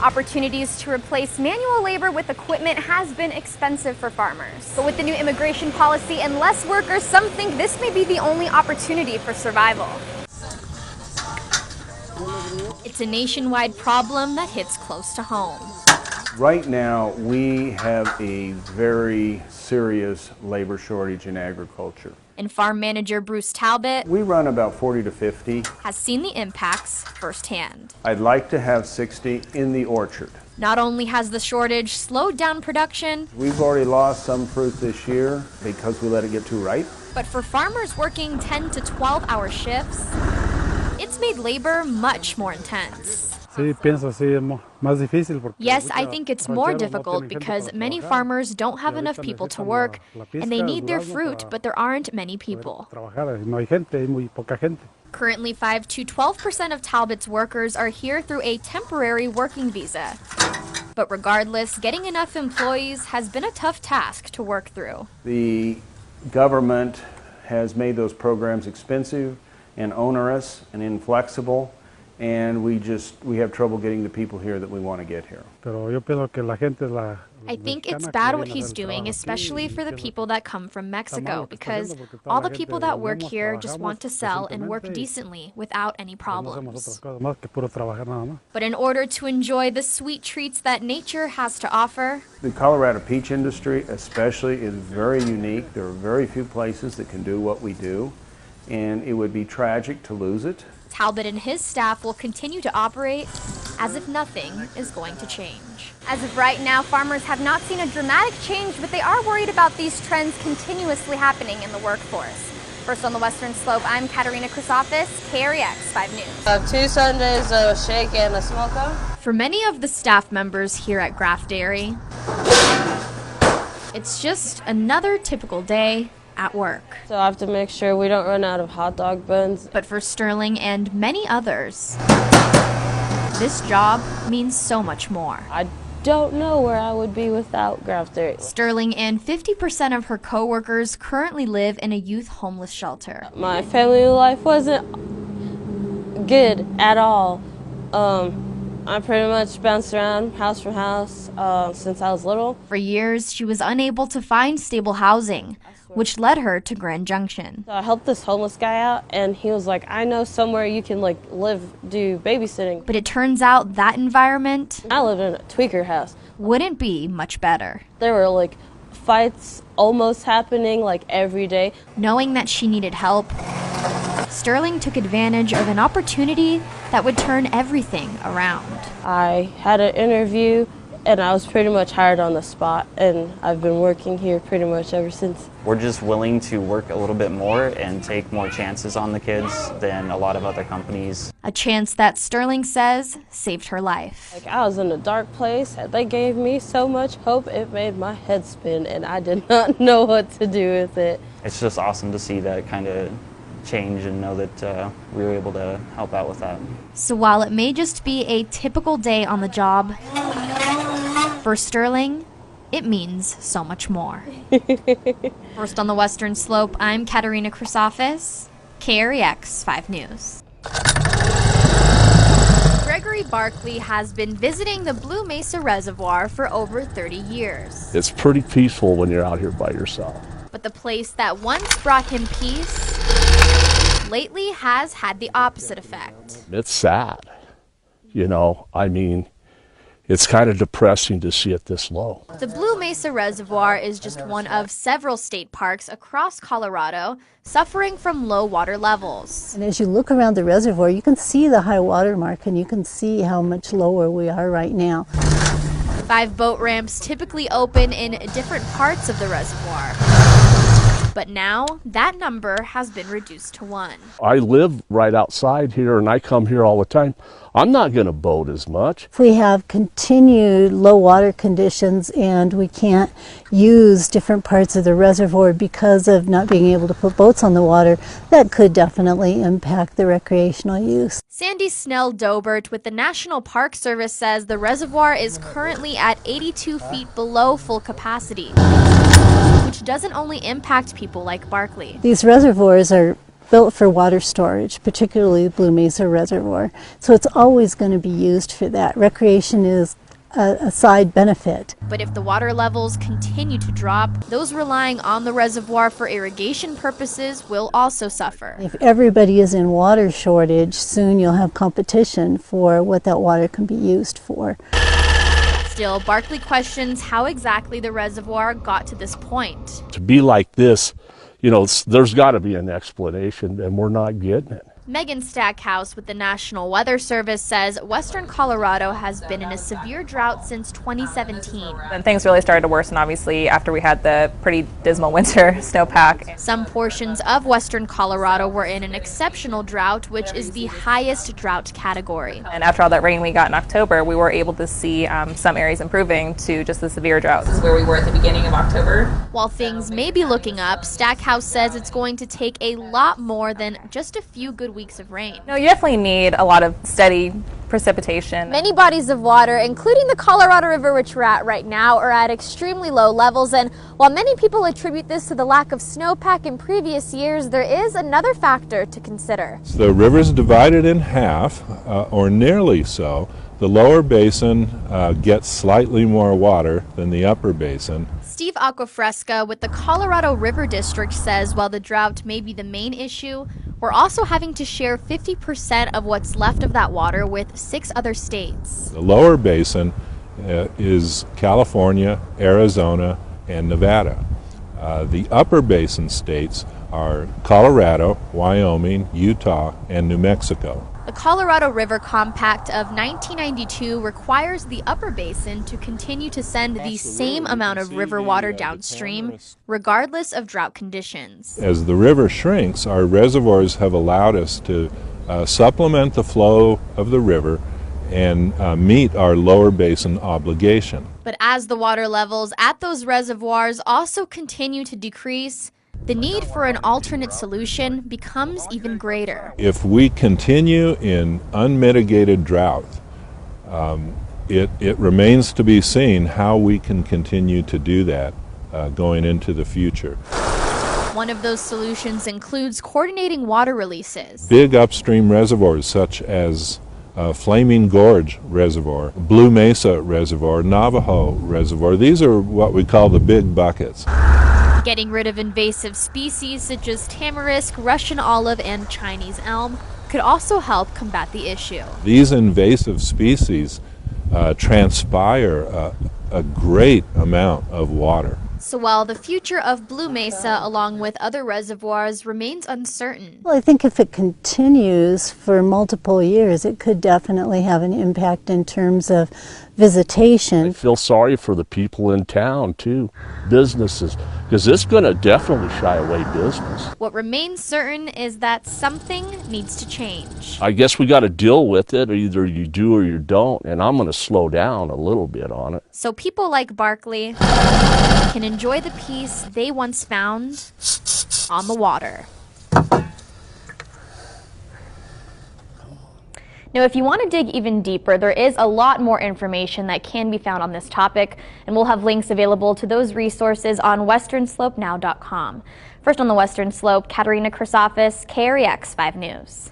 Opportunities to replace manual labor with equipment has been expensive for farmers. But with the new immigration policy and less workers, some think this may be the only opportunity for survival. It's a nationwide problem that hits close to home. Right now, we have a very serious labor shortage in agriculture. And farm manager Bruce Talbot, we run about 40 to 50. Has seen the impacts firsthand. I'd like to have 60 in the orchard. Not only has the shortage slowed down production, we've already lost some fruit this year because we let it get too ripe. But for farmers working 10 to 12-hour shifts, it's made labor much more intense. Yes, I think it's more difficult because many farmers don't have enough people to work, and they need their fruit, but there aren't many people. Currently, 5 to 12% of Talbot's workers are here through a temporary working visa. But regardless, getting enough employees has been a tough task to work through. The government has made those programs expensive and onerous and inflexible, and we have trouble getting the people here that we want to get here. I think it's bad what he's doing, especially for the people that come from Mexico, because all the people that work here just want to sell and work decently without any problems. But in order to enjoy the sweet treats that nature has to offer, the Colorado peach industry especially is very unique. There are very few places that can do what we do, and it would be tragic to lose it. Talbot and his staff will continue to operate as if nothing is going to change. As of right now, farmers have not seen a dramatic change, but they are worried about these trends continuously happening in the workforce. First on the Western Slope, I'm Katerina Chrysofis, KREX 5 News. 2 Sundays, a shake and a smoker. For many of the staff members here at Graff Dairy, it's just another typical day at work. So I have to make sure we don't run out of hot dog buns. But for Sterling and many others, this job means so much more. I don't know where I would be without Graff Dairy. Sterling and 50% of her co-workers currently live in a youth homeless shelter. My family life wasn't good at all. I pretty much bounced around house from house since I was little. For years, she was unable to find stable housing, which led her to Grand Junction. So I helped this homeless guy out, and he was like, I know somewhere you can live, do babysitting. But it turns out that environment, I lived in a tweaker house, wouldn't be much better. There were fights almost happening every day. Knowing that she needed help, Sterling took advantage of an opportunity that would turn everything around. I had an interview, and I was pretty much hired on the spot, and I've been working here pretty much ever since. We're just willing to work a little bit more and take more chances on the kids than a lot of other companies. A chance that Sterling says saved her life. I was in a dark place, and they gave me so much hope it made my head spin, and I did not know what to do with it. It's just awesome to see that kind of change and know that we were able to help out with that. So while it may just be a typical day on the job, for Sterling, it means so much more. First on the Western Slope, I'm Katerina Chrysofis, KREX 5 News. Gregory Barkley has been visiting the Blue Mesa Reservoir for over 30 years. It's pretty peaceful when you're out here by yourself. But the place that once brought him peace lately has had the opposite effect. It's sad. It's kind of depressing to see it this low. The Blue Mesa Reservoir is just one of several state parks across Colorado suffering from low water levels. And as you look around the reservoir, you can see the high water mark, and you can see how much lower we are right now. 5 boat ramps typically open in different parts of the reservoir. But now, that number has been reduced to 1. I live right outside here, and I come here all the time. I'm not going to boat as much. If we have continued low water conditions and we can't use different parts of the reservoir because of not being able to put boats on the water, that could definitely impact the recreational use. Sandy Snell-Dobert with the National Park Service says the reservoir is currently at 82 feet below full capacity, which doesn't only impact people like Barkley. These reservoirs are built for water storage, particularly Blue Mesa Reservoir. So it's always going to be used for that. Recreation is a side benefit. But if the water levels continue to drop, those relying on the reservoir for irrigation purposes will also suffer. If everybody is in water shortage, soon you'll have competition for what that water can be used for. Still, Barkley questions how exactly the reservoir got to this point. To be like this, you know, there's got to be an explanation, and we're not getting it. Megan Stackhouse with the National Weather Service says western Colorado has been in a severe drought since 2017. And things really started to worsen, obviously, after we had the pretty dismal winter snowpack. Some portions of western Colorado were in an exceptional drought, which is the highest drought category. And after all that rain we got in October, we were able to see some areas improving to just the severe drought. This is where we were at the beginning of October. While things may be looking up, Stackhouse says it's going to take a lot more than just a few good weeks of rain. No, you definitely need a lot of steady precipitation. Many bodies of water, including the Colorado River, which we're at right now, are at extremely low levels. And while many people attribute this to the lack of snowpack in previous years, there is another factor to consider. The river's divided in half, or nearly so. The lower basin gets slightly more water than the upper basin. Steve Acquafresca with the Colorado River District says while the drought may be the main issue, we're also having to share 50% of what's left of that water with 6 other states. The lower basin is California, Arizona, and Nevada. The upper basin states are Colorado, Wyoming, Utah, and New Mexico. The Colorado River Compact of 1992 requires the upper basin to continue to send the same amount of river water downstream, regardless of drought conditions. As the river shrinks, our reservoirs have allowed us to supplement the flow of the river and meet our lower basin obligation. But as the water levels at those reservoirs also continue to decrease, the need for an alternate solution becomes even greater. If we continue in unmitigated drought, it remains to be seen how we can continue to do that going into the future. One of those solutions includes coordinating water releases. Big upstream reservoirs such as Flaming Gorge Reservoir, Blue Mesa Reservoir, Navajo Reservoir, these are what we call the big buckets. Getting rid of invasive species such as tamarisk, Russian olive, and Chinese elm could also help combat the issue. These invasive species transpire a great amount of water. So while the future of Blue Mesa, along with other reservoirs, remains uncertain. Well, I think if it continues for multiple years, it could definitely have an impact in terms of visitation. I feel sorry for the people in town, too, businesses, because it's going to definitely shy away business. What remains certain is that something needs to change. I guess we got to deal with it, either you do or you don't, and I'm going to slow down a little bit on it. So people like Barkley can enjoy the peace they once found on the water. Now, if you want to dig even deeper, there is a lot more information that can be found on this topic, and we'll have links available to those resources on westernslopenow.com. First on the Western Slope, Katerina Chrysofis, KREX 5 News.